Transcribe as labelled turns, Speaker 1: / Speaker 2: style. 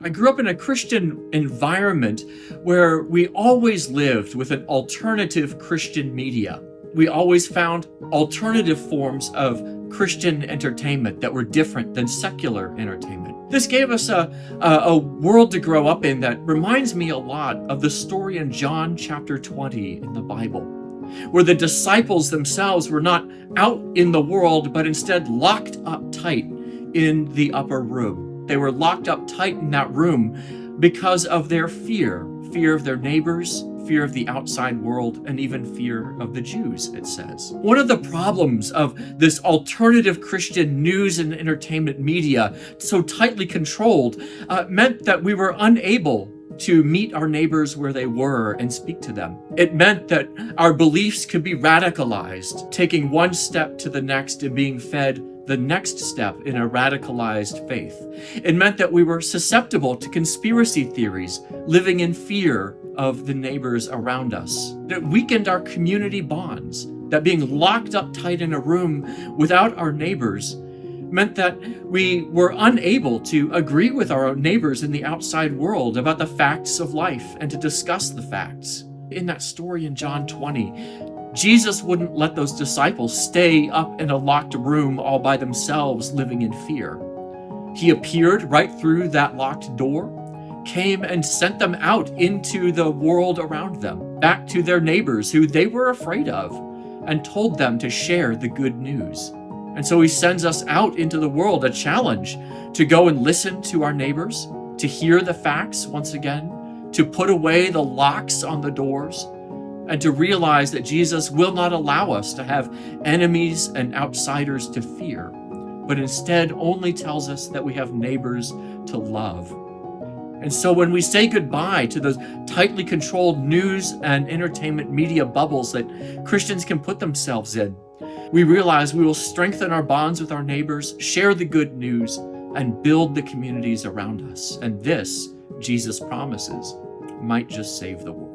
Speaker 1: I grew up in a Christian environment where we always lived with an alternative Christian media. We always found alternative forms of Christian entertainment that were different than secular entertainment. This gave us a world to grow up in that reminds me a lot of the story in John chapter 20 in the Bible, where the disciples themselves were not out in the world, but instead locked up tight in the upper room. They were locked up tight in that room because of their fear of their neighbors, fear of the outside world, and even fear of the Jews, it says. One of the problems of this alternative Christian news and entertainment media, so tightly controlled, meant that we were unable to meet our neighbors where they were and speak to them. It meant that our beliefs could be radicalized, taking one step to the next and being fed the next step in a radicalized faith. It meant that we were susceptible to conspiracy theories, living in fear of the neighbors around us. That weakened our community bonds, that being locked up tight in a room without our neighbors meant that we were unable to agree with our own neighbors in the outside world about the facts of life and to discuss the facts. In that story in John 20, Jesus wouldn't let those disciples stay up in a locked room all by themselves living in fear. He appeared right through that locked door, came and sent them out into the world around them, back to their neighbors who they were afraid of, and told them to share the good news. And so he sends us out into the world, a challenge to go and listen to our neighbors, to hear the facts once again, to put away the locks on the doors, and to realize that Jesus will not allow us to have enemies and outsiders to fear, but instead only tells us that we have neighbors to love. And so when we say goodbye to those tightly controlled news and entertainment media bubbles that Christians can put themselves in, we realize we will strengthen our bonds with our neighbors, share the good news, and build the communities around us. And this, Jesus promises, might just save the world.